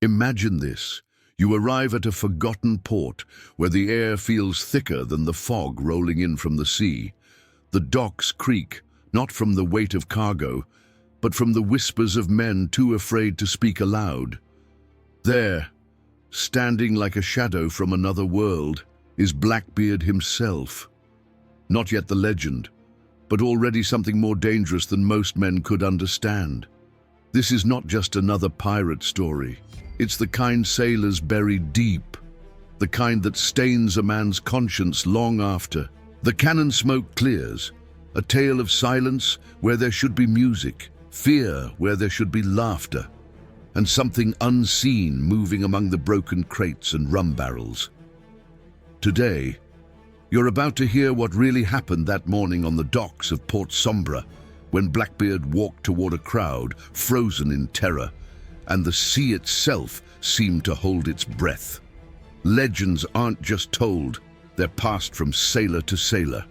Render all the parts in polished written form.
Imagine this. You arrive at a forgotten port where the air feels thicker than the fog rolling in from the sea. The docks creak, not from the weight of cargo, but from the whispers of men too afraid to speak aloud. There, standing like a shadow from another world, is Blackbeard himself. Not yet the legend, but already something more dangerous than most men could understand. This is not just another pirate story. It's the kind sailors bury deep, the kind that stains a man's conscience long after. The cannon smoke clears, a tale of silence where there should be music, fear where there should be laughter, and something unseen moving among the broken crates and rum barrels. Today, you're about to hear what really happened that morning on the docks of Port Sombra, when Blackbeard walked toward a crowd, frozen in terror, and the sea itself seemed to hold its breath. Legends aren't just told, they're passed from sailor to sailor.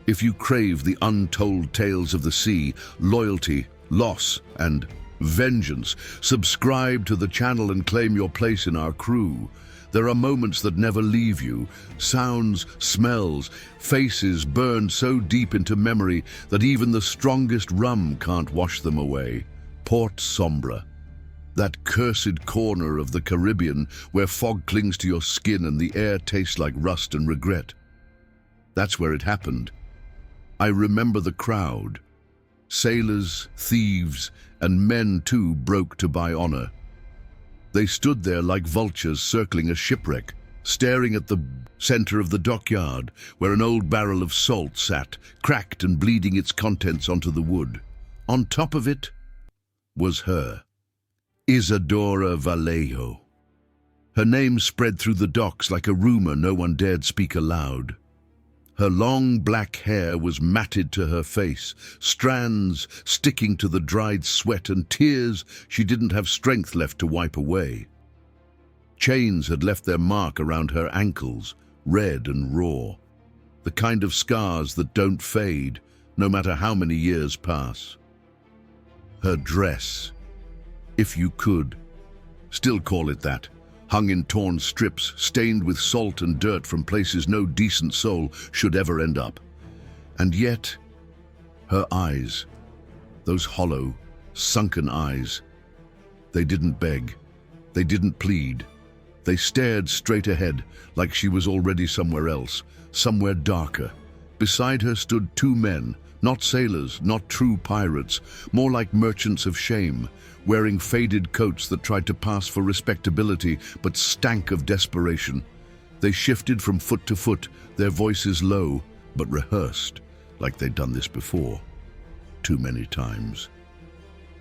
If you crave the untold tales of the sea, loyalty, loss, and vengeance, subscribe to the channel and claim your place in our crew. There are moments that never leave you, sounds, smells, faces burned so deep into memory that even the strongest rum can't wash them away. Port Sombra, that cursed corner of the Caribbean where fog clings to your skin and the air tastes like rust and regret. That's where it happened. I remember the crowd. Sailors, thieves, and men too broke to buy honor. They stood there like vultures circling a shipwreck, staring at the center of the dockyard where an old barrel of salt sat, cracked and bleeding its contents onto the wood. On top of it was her, Isadora Vallejo. Her name spread through the docks like a rumor no one dared speak aloud. Her long black hair was matted to her face, strands sticking to the dried sweat and tears she didn't have strength left to wipe away. Chains had left their mark around her ankles, red and raw, the kind of scars that don't fade, no matter how many years pass. Her dress, if you could still call it that, hung in torn strips, stained with salt and dirt from places no decent soul should ever end up. And yet, her eyes, those hollow, sunken eyes, they didn't beg, they didn't plead. They stared straight ahead, like she was already somewhere else, somewhere darker. Beside her stood two men, not sailors, not true pirates, more like merchants of shame, wearing faded coats that tried to pass for respectability but stank of desperation. They shifted from foot to foot, their voices low but rehearsed, like they'd done this before. Too many times.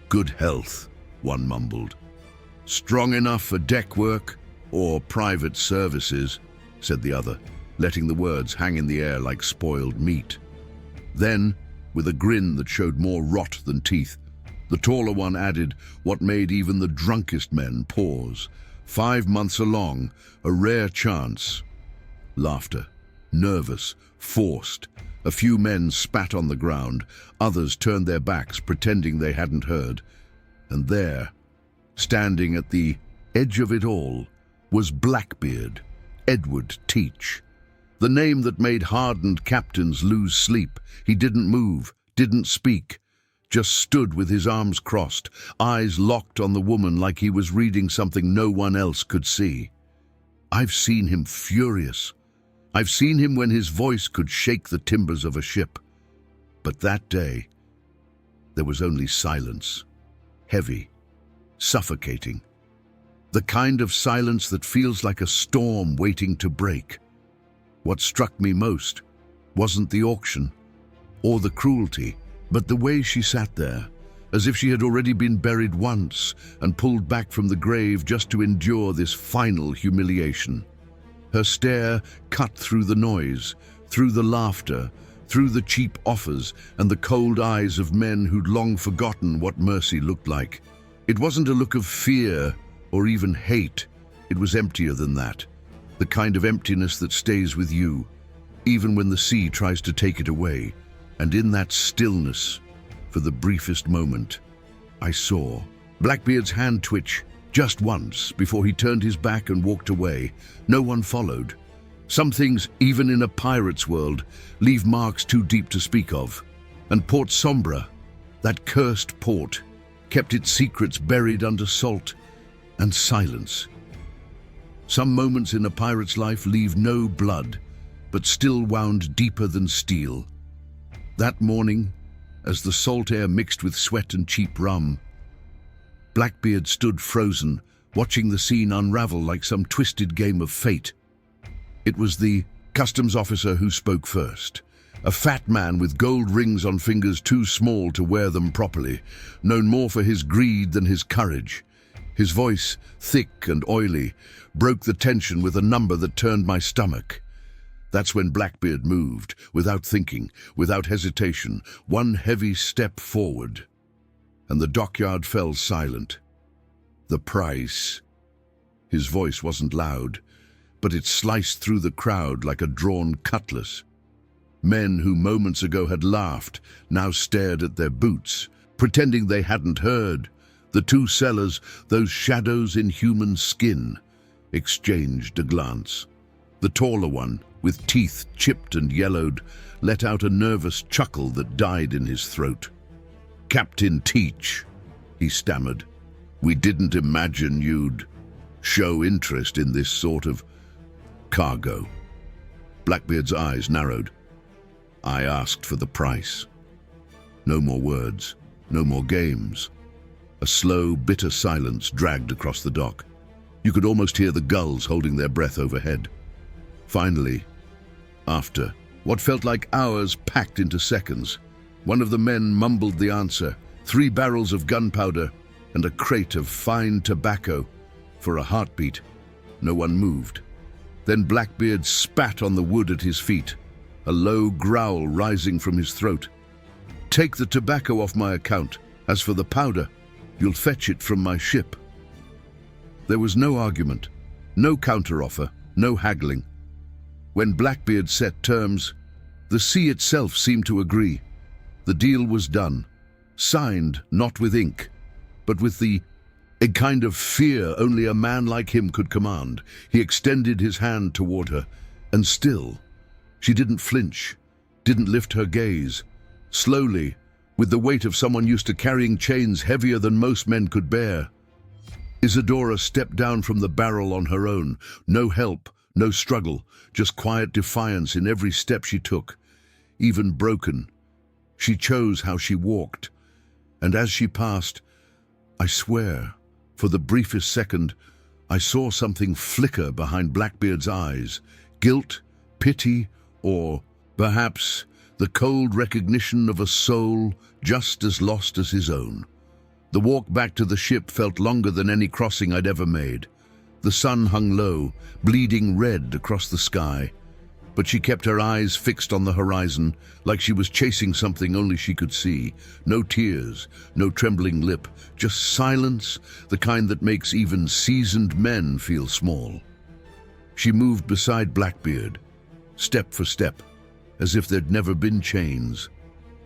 "Good health," one mumbled. "Strong enough for deck work or private services," said the other, letting the words hang in the air like spoiled meat. Then, with a grin that showed more rot than teeth, the taller one added what made even the drunkest men pause. 5 months along, a rare chance. Laughter. Nervous, forced. A few men spat on the ground, others turned their backs, pretending they hadn't heard. And there, standing at the edge of it all, was Blackbeard, Edward Teach. The name that made hardened captains lose sleep. He didn't move, didn't speak, just stood with his arms crossed, eyes locked on the woman like he was reading something no one else could see. I've seen him furious. I've seen him when his voice could shake the timbers of a ship. But that day, there was only silence. Heavy, suffocating. The kind of silence that feels like a storm waiting to break. What struck me most wasn't the auction or the cruelty, but the way she sat there, as if she had already been buried once and pulled back from the grave just to endure this final humiliation. Her stare cut through the noise, through the laughter, through the cheap offers and the cold eyes of men who'd long forgotten what mercy looked like. It wasn't a look of fear or even hate. It was emptier than that. The kind of emptiness that stays with you, even when the sea tries to take it away. And in that stillness, for the briefest moment, I saw Blackbeard's hand twitch, Just once, before he turned his back and walked away. No one followed. Some things, even in a pirate's world, leave marks too deep to speak of. And Port Sombra, that cursed port, kept its secrets buried under salt and silence. Some moments in a pirate's life leave no blood, but still wound deeper than steel. That morning, as the salt air mixed with sweat and cheap rum, Blackbeard stood frozen, watching the scene unravel like some twisted game of fate. It was the customs officer who spoke first. A fat man with gold rings on fingers too small to wear them properly, known more for his greed than his courage. His voice, thick and oily, broke the tension with a number that turned my stomach. That's when Blackbeard moved, without thinking, without hesitation, one heavy step forward. And the dockyard fell silent. The price. His voice wasn't loud, but it sliced through the crowd like a drawn cutlass. Men who moments ago had laughed now stared at their boots, pretending they hadn't heard. The two sellers, those shadows in human skin, exchanged a glance. The taller one, with teeth chipped and yellowed, let out a nervous chuckle that died in his throat. "Captain Teach," he stammered. "We didn't imagine you'd show interest in this sort of cargo." Blackbeard's eyes narrowed. "I asked for the price." No more words, no more games. A slow, bitter silence dragged across the dock. You could almost hear the gulls holding their breath overhead. Finally, after what felt like hours packed into seconds, one of the men mumbled the answer: 3 barrels of gunpowder and a crate of fine tobacco. For a heartbeat, no one moved. Then Blackbeard spat on the wood at his feet, a low growl rising from his throat. "Take the tobacco off my account. As for the powder, you'll fetch it from my ship." There was no argument, no counteroffer, no haggling. When Blackbeard set terms, the sea itself seemed to agree. The deal was done, signed not with ink, but with a kind of fear only a man like him could command. He extended his hand toward her, and still, she didn't flinch, didn't lift her gaze. Slowly, with the weight of someone used to carrying chains heavier than most men could bear, Isadora stepped down from the barrel on her own. No help, no struggle, just quiet defiance in every step she took. Even broken, she chose how she walked. And as she passed, I swear, for the briefest second, I saw something flicker behind Blackbeard's eyes. Guilt, pity, or perhaps the cold recognition of a soul just as lost as his own. The walk back to the ship felt longer than any crossing I'd ever made. The sun hung low, bleeding red across the sky, but she kept her eyes fixed on the horizon, like she was chasing something only she could see. No tears, no trembling lip, just silence, the kind that makes even seasoned men feel small. She moved beside Blackbeard, step for step, as if there'd never been chains,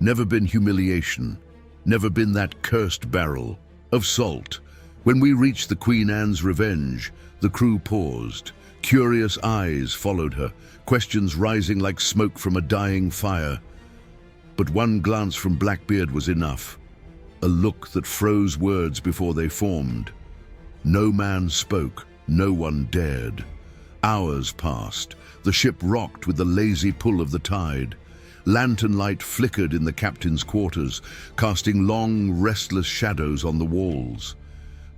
never been humiliation, never been that cursed barrel of salt. When we reached the Queen Anne's Revenge, the crew paused. Curious eyes followed her, questions rising like smoke from a dying fire. But one glance from Blackbeard was enough, a look that froze words before they formed. No man spoke, no one dared. Hours passed. The ship rocked with the lazy pull of the tide. Lantern light flickered in the captain's quarters, casting long, restless shadows on the walls.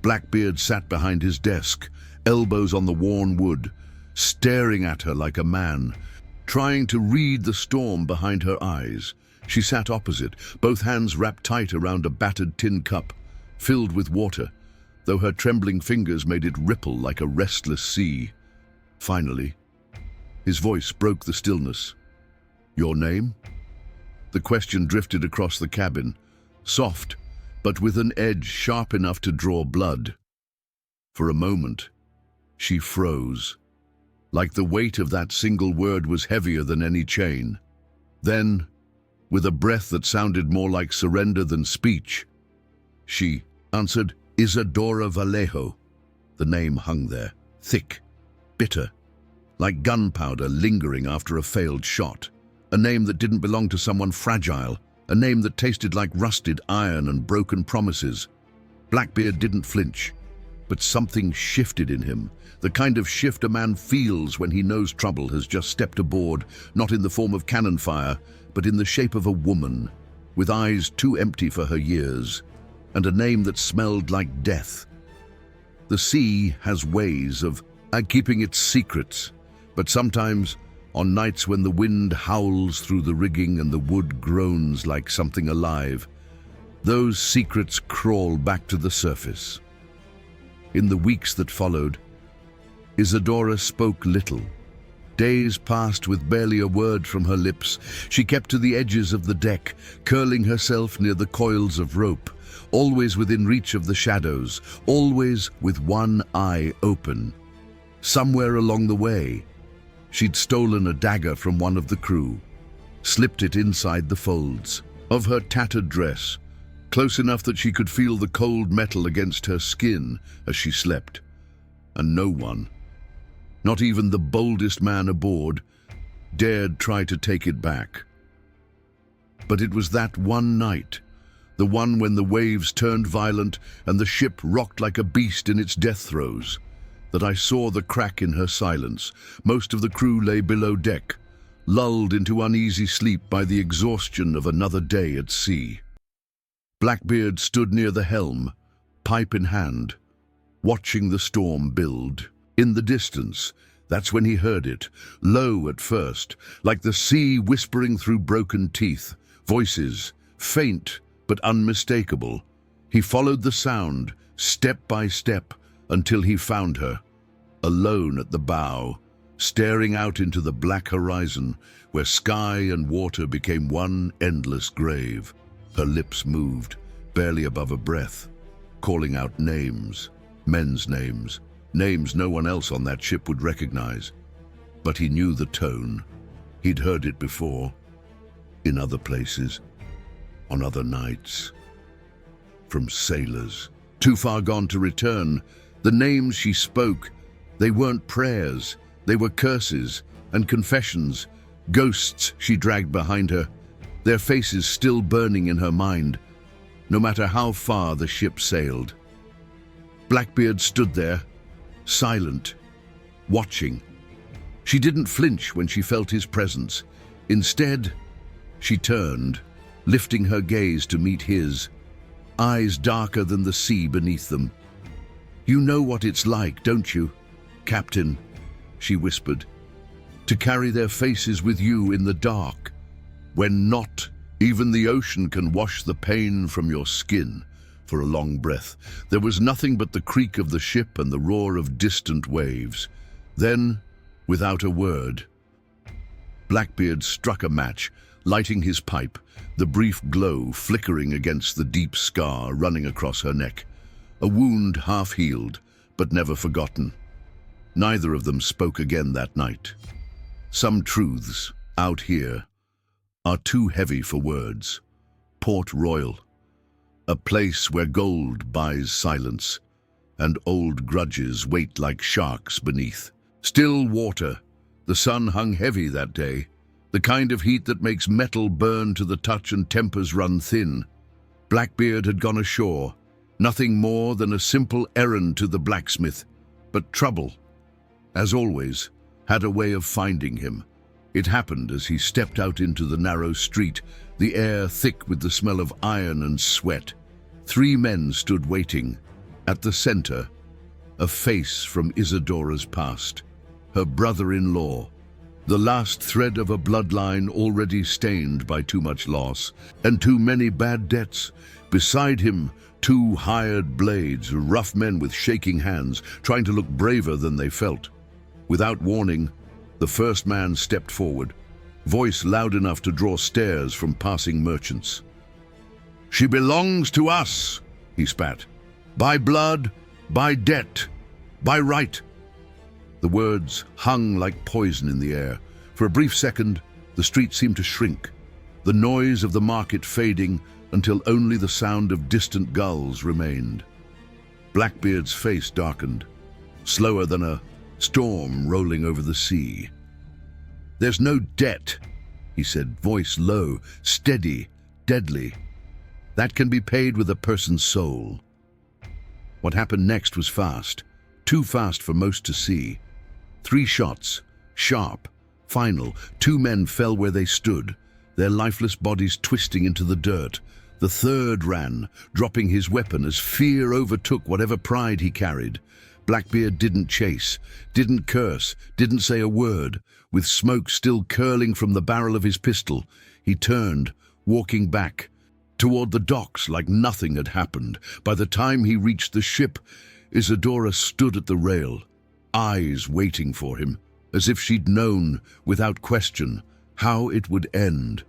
Blackbeard sat behind his desk, elbows on the worn wood, staring at her like a man, trying to read the storm behind her eyes. She sat opposite, both hands wrapped tight around a battered tin cup, filled with water, though her trembling fingers made it ripple like a restless sea. Finally, his voice broke the stillness. "Your name?" The question drifted across the cabin, soft, but with an edge sharp enough to draw blood. For a moment, she froze, like the weight of that single word was heavier than any chain. Then, with a breath that sounded more like surrender than speech, she answered, "Isadora Vallejo." The name hung there, thick, bitter, like gunpowder lingering after a failed shot. A name that didn't belong to someone fragile, a name that tasted like rusted iron and broken promises. Blackbeard didn't flinch, but something shifted in him, the kind of shift a man feels when he knows trouble has just stepped aboard, not in the form of cannon fire, but in the shape of a woman, with eyes too empty for her years, and a name that smelled like death. The sea has ways of keeping its secrets, but sometimes, on nights when the wind howls through the rigging and the wood groans like something alive, those secrets crawl back to the surface. In the weeks that followed, Isadora spoke little. Days passed with barely a word from her lips. She kept to the edges of the deck, curling herself near the coils of rope, always within reach of the shadows, always with one eye open. Somewhere along the way, she'd stolen a dagger from one of the crew, slipped it inside the folds of her tattered dress, close enough that she could feel the cold metal against her skin as she slept. And no one, not even the boldest man aboard, dared try to take it back. But it was that one night, the one when the waves turned violent and the ship rocked like a beast in its death throes, that I saw the crack in her silence. Most of the crew lay below deck, lulled into uneasy sleep by the exhaustion of another day at sea. Blackbeard stood near the helm, pipe in hand, watching the storm build. In the distance, that's when he heard it, low at first, like the sea whispering through broken teeth, voices, faint but unmistakable. He followed the sound, step by step, until he found her, alone at the bow, staring out into the black horizon, where sky and water became one endless grave. Her lips moved, barely above a breath, calling out names, men's names, names no one else on that ship would recognize. But he knew the tone. He'd heard it before, in other places, on other nights. From sailors, too far gone to return. The names she spoke, they weren't prayers, they were curses and confessions, ghosts she dragged behind her, their faces still burning in her mind, no matter how far the ship sailed. Blackbeard stood there, silent, watching. She didn't flinch when she felt his presence. Instead, she turned, lifting her gaze to meet his, eyes darker than the sea beneath them. "You know what it's like, don't you, Captain?" she whispered. "To carry their faces with you in the dark, when not even the ocean can wash the pain from your skin." For a long breath, there was nothing but the creak of the ship and the roar of distant waves. Then, without a word, Blackbeard struck a match, lighting his pipe, the brief glow flickering against the deep scar running across her neck. A wound half healed, but never forgotten. Neither of them spoke again that night. Some truths, out here, are too heavy for words. Port Royal, a place where gold buys silence, and old grudges wait like sharks beneath. Still water. The sun hung heavy that day, the kind of heat that makes metal burn to the touch and tempers run thin. Blackbeard had gone ashore, nothing more than a simple errand to the blacksmith, but trouble, as always, had a way of finding him. It happened as he stepped out into the narrow street, the air thick with the smell of iron and sweat. 3 men stood waiting. At the center, a face from Isadora's past, her brother-in-law, the last thread of a bloodline already stained by too much loss and too many bad debts. Beside him, 2 hired blades, rough men with shaking hands, trying to look braver than they felt. Without warning, the first man stepped forward, voice loud enough to draw stares from passing merchants. "She belongs to us," he spat. "By blood, by debt, by right." The words hung like poison in the air. For a brief second, the street seemed to shrink, the noise of the market fading until only the sound of distant gulls remained. Blackbeard's face darkened. slower than a storm rolling over the sea. "There's no debt," he said, voice low, steady, deadly. "That can be paid with a person's soul." What happened next was fast, too fast for most to see. 3 shots, sharp, final. 2 men fell where they stood, their lifeless bodies twisting into the dirt. The third ran, dropping his weapon as fear overtook whatever pride he carried. Blackbeard didn't chase, didn't curse, didn't say a word. With smoke still curling from the barrel of his pistol, he turned, walking back, toward the docks like nothing had happened. By the time he reached the ship, Isadora stood at the rail, eyes waiting for him, as if she'd known, without question, how it would end.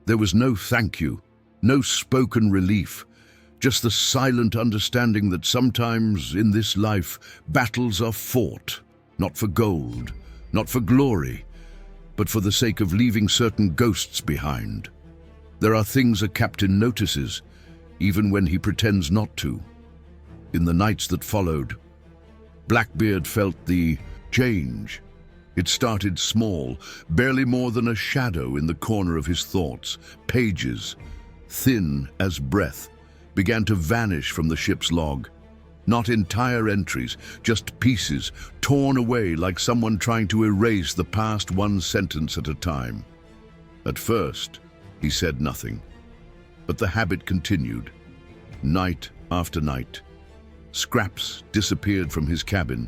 There was no thank you, no spoken relief, just the silent understanding that sometimes in this life, battles are fought, not for gold, not for glory, but for the sake of leaving certain ghosts behind. There are things a captain notices, even when he pretends not to. In the nights that followed, Blackbeard felt the change. It started small, barely more than a shadow in the corner of his thoughts. Pages, thin as breath, began to vanish from the ship's log. Not entire entries, just pieces, torn away like someone trying to erase the past one sentence at a time. At first, he said nothing, but the habit continued. Night after night, scraps disappeared from his cabin,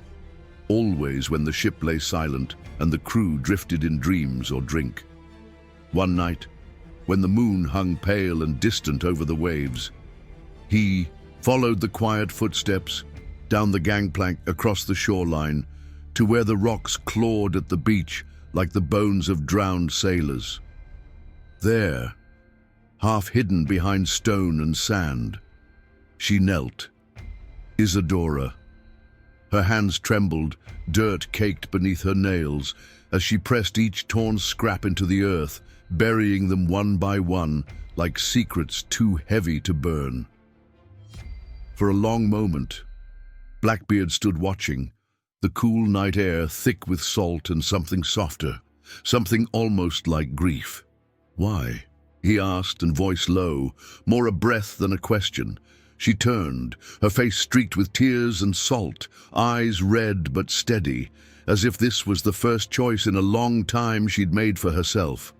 always when the ship lay silent and the crew drifted in dreams or drink. One night, when the moon hung pale and distant over the waves, he followed the quiet footsteps down the gangplank across the shoreline to where the rocks clawed at the beach like the bones of drowned sailors. There, half hidden behind stone and sand, she knelt, Isadora. Her hands trembled, dirt caked beneath her nails, as she pressed each torn scrap into the earth, burying them one by one like secrets too heavy to burn. For a long moment, Blackbeard stood watching, the cool night air thick with salt and something softer, something almost like grief. "Why?" he asked, and voice low, more a breath than a question. She turned, her face streaked with tears and salt, eyes red but steady, as if this was the first choice in a long time she'd made for herself.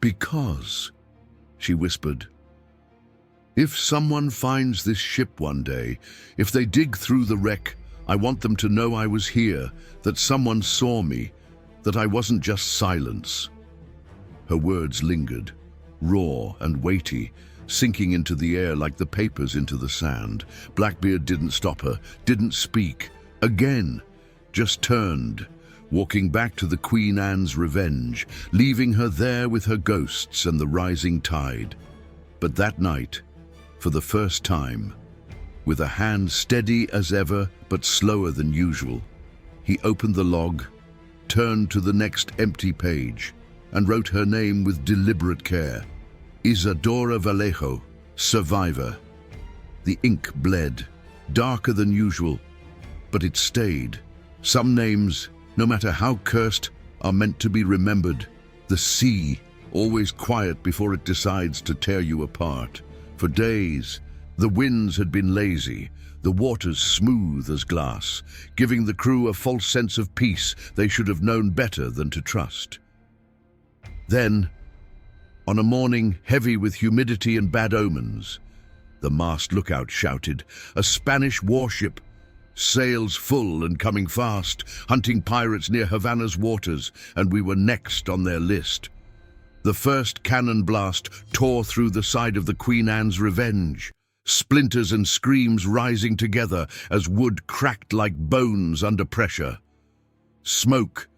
"Because," she whispered, "if someone finds this ship one day, if they dig through the wreck, I want them to know I was here, that someone saw me, that I wasn't just silence." Her words lingered, raw and weighty, sinking into the air like the papers into the sand. Blackbeard didn't stop her, didn't speak. Again, just turned, walking back to the Queen Anne's Revenge, leaving her there with her ghosts and the rising tide. But that night, for the first time, with a hand steady as ever but slower than usual, he opened the log, turned to the next empty page, and wrote her name with deliberate care. Isadora Vallejo, survivor. The ink bled, darker than usual, but it stayed. Some names, no matter how cursed, are meant to be remembered. The sea, always quiet before it decides to tear you apart. For days, the winds had been lazy, the waters smooth as glass, giving the crew a false sense of peace they should have known better than to trust. Then, on a morning heavy with humidity and bad omens, the masked lookout shouted, "A Spanish warship! Sails full and coming fast, hunting pirates near Havana's waters, and we were next on their list." The first cannon blast tore through the side of the Queen Anne's Revenge, splinters and screams rising together as wood cracked like bones under pressure. Smoke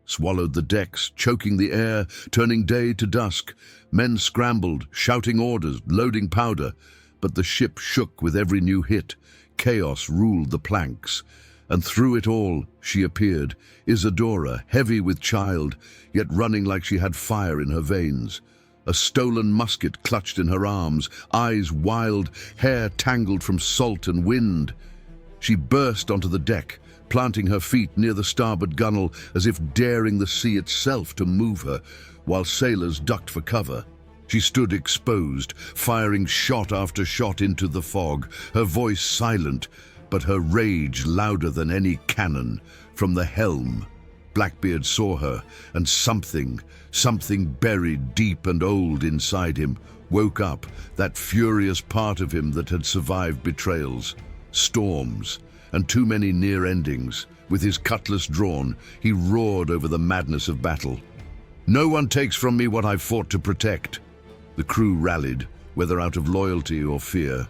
swallowed the decks, choking the air, turning day to dusk. Men scrambled, shouting orders, loading powder, but the ship shook with every new hit. Chaos ruled the planks, and through it all she appeared, Isadora, heavy with child, yet running like she had fire in her veins. A stolen musket clutched in her arms, eyes wild, hair tangled from salt and wind. She burst onto the deck, planting her feet near the starboard gunwale as if daring the sea itself to move her, while sailors ducked for cover. She stood exposed, firing shot after shot into the fog, her voice silent, but her rage louder than any cannon. From the helm, Blackbeard saw her, and something buried deep and old inside him, woke up, that furious part of him that had survived betrayals, storms, and too many near endings. With his cutlass drawn, he roared over the madness of battle. "No one takes from me what I've fought to protect." The crew rallied, whether out of loyalty or fear,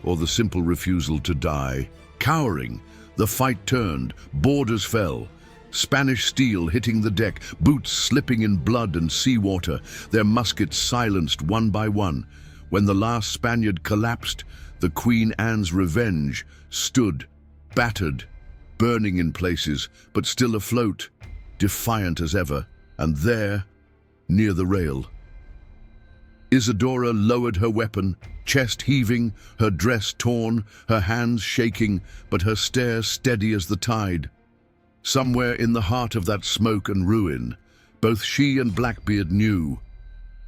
or the simple refusal to die. Cowering, the fight turned, boarders fell, Spanish steel hitting the deck, boots slipping in blood and seawater, their muskets silenced one by one. When the last Spaniard collapsed, the Queen Anne's Revenge stood, battered, burning in places, but still afloat, defiant as ever. And there, near the rail, Isadora lowered her weapon, chest heaving, her dress torn, her hands shaking, but her stare steady as the tide. Somewhere in the heart of that smoke and ruin, both she and Blackbeard knew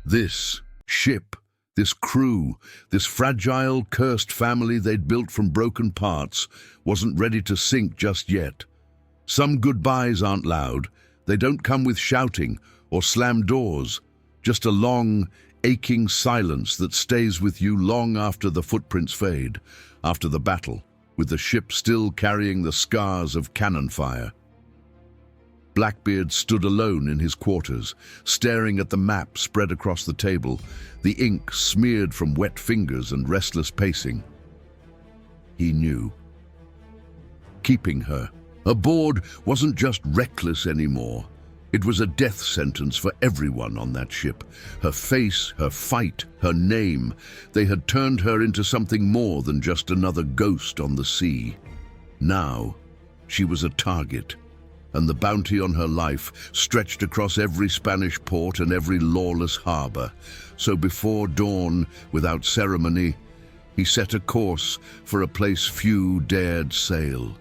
this ship, this crew, this fragile, cursed family they'd built from broken parts, wasn't ready to sink just yet. Some goodbyes aren't loud. They don't come with shouting or slammed doors, just a long, aching silence that stays with you long after the footprints fade, after the battle, with the ship still carrying the scars of cannon fire. Blackbeard stood alone in his quarters, staring at the map spread across the table, the ink smeared from wet fingers and restless pacing. He knew. Keeping her aboard wasn't just reckless anymore. It was a death sentence for everyone on that ship. Her face, her fight, her name, they had turned her into something more than just another ghost on the sea. Now, she was a target, and the bounty on her life stretched across every Spanish port and every lawless harbor. So before dawn, without ceremony, he set a course for a place few dared sail.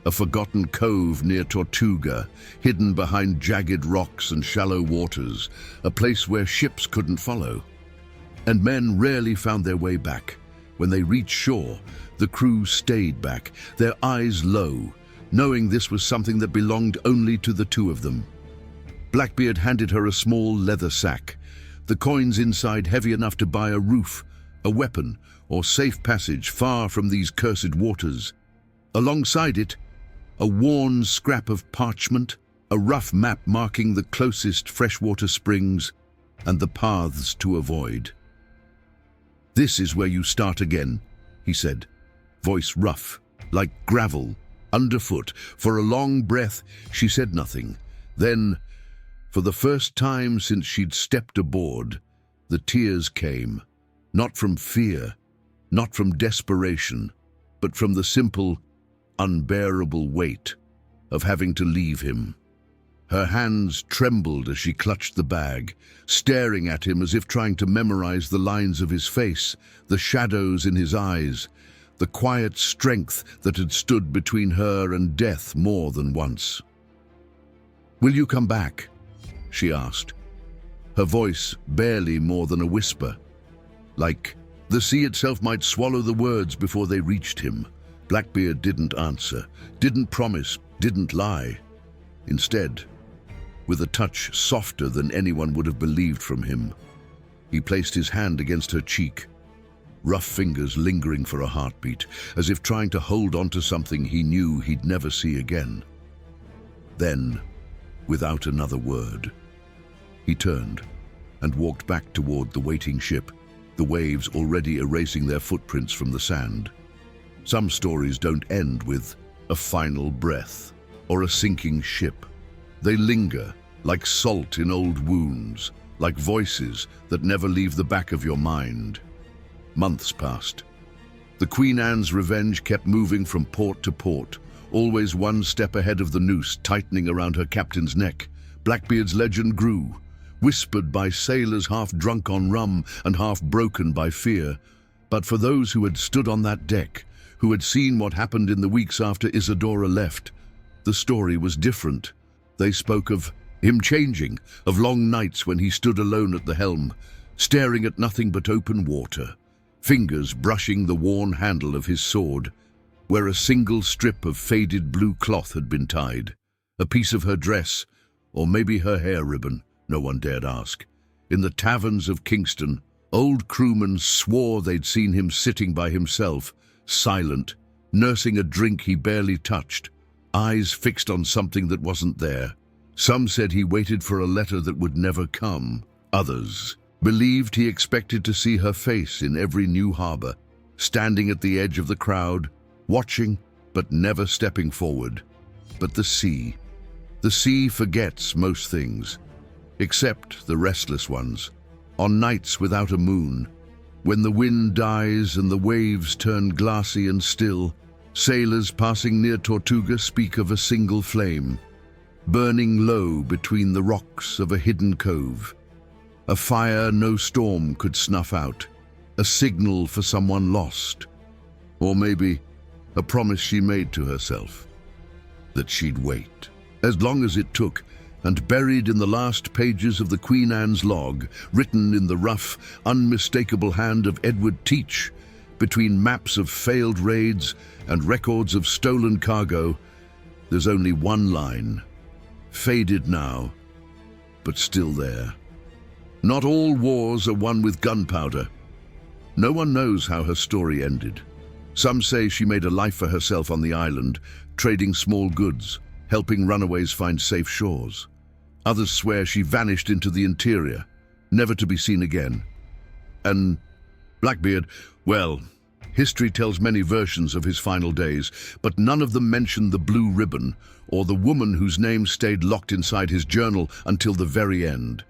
A forgotten cove near Tortuga, hidden behind jagged rocks and shallow waters, a place where ships couldn't follow. And men rarely found their way back. When they reached shore, the crew stayed back, their eyes low, knowing this was something that belonged only to the two of them. Blackbeard handed her a small leather sack, the coins inside heavy enough to buy a roof, a weapon, or safe passage far from these cursed waters. Alongside it, a worn scrap of parchment, a rough map marking the closest freshwater springs and the paths to avoid. "This is where you start again," he said, voice rough, like gravel, underfoot. For a long breath, she said nothing. Then, for the first time since she'd stepped aboard, the tears came, not from fear, not from desperation, but from the simple, unbearable weight of having to leave him. Her hands trembled as she clutched the bag, staring at him as if trying to memorize the lines of his face, the shadows in his eyes, the quiet strength that had stood between her and death more than once. "Will you come back?" she asked, her voice barely more than a whisper, like the sea itself might swallow the words before they reached him. Blackbeard didn't answer, didn't promise, didn't lie. Instead, with a touch softer than anyone would have believed from him, he placed his hand against her cheek, rough fingers lingering for a heartbeat, as if trying to hold on to something he knew he'd never see again. Then, without another word, he turned and walked back toward the waiting ship, the waves already erasing their footprints from the sand. Some stories don't end with a final breath or a sinking ship. They linger like salt in old wounds, like voices that never leave the back of your mind. Months passed. The Queen Anne's Revenge kept moving from port to port, always one step ahead of the noose tightening around her captain's neck. Blackbeard's legend grew, whispered by sailors half drunk on rum and half broken by fear. But for those who had stood on that deck, who had seen what happened in the weeks after Isadora left, the story was different. They spoke of him changing, of long nights when he stood alone at the helm, staring at nothing but open water, fingers brushing the worn handle of his sword, where a single strip of faded blue cloth had been tied, a piece of her dress, or maybe her hair ribbon, no one dared ask. In the taverns of Kingston, old crewmen swore they'd seen him sitting by himself, silent, nursing a drink he barely touched, eyes fixed on something that wasn't there. Some said he waited for a letter that would never come. Others believed he expected to see her face in every new harbor, standing at the edge of the crowd, watching but never stepping forward. But the sea forgets most things, except the restless ones. On nights without a moon, when the wind dies and the waves turn glassy and still, sailors passing near Tortuga speak of a single flame, burning low between the rocks of a hidden cove. A fire no storm could snuff out, a signal for someone lost. Or maybe a promise she made to herself, that she'd wait, as long as it took, and buried in the last pages of the Queen Anne's log, written in the rough, unmistakable hand of Edward Teach, between maps of failed raids and records of stolen cargo, there's only one line, faded now, but still there. Not all wars are won with gunpowder. No one knows how her story ended. Some say she made a life for herself on the island, trading small goods, helping runaways find safe shores. Others swear she vanished into the interior, never to be seen again. And Blackbeard, well, history tells many versions of his final days, but none of them mention the blue ribbon or the woman whose name stayed locked inside his journal until the very end.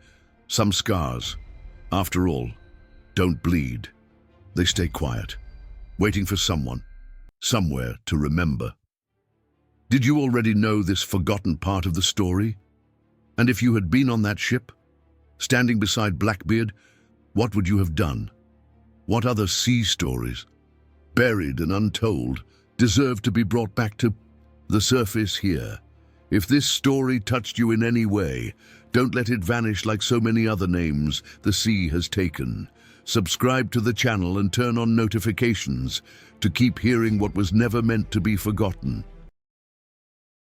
Some scars, after all, don't bleed. They stay quiet, waiting for someone, somewhere to remember. Did you already know this forgotten part of the story? And if you had been on that ship, standing beside Blackbeard, what would you have done? What other sea stories, buried and untold, deserve to be brought back to the surface here? If this story touched you in any way, don't let it vanish like so many other names the sea has taken. Subscribe to the channel and turn on notifications to keep hearing what was never meant to be forgotten.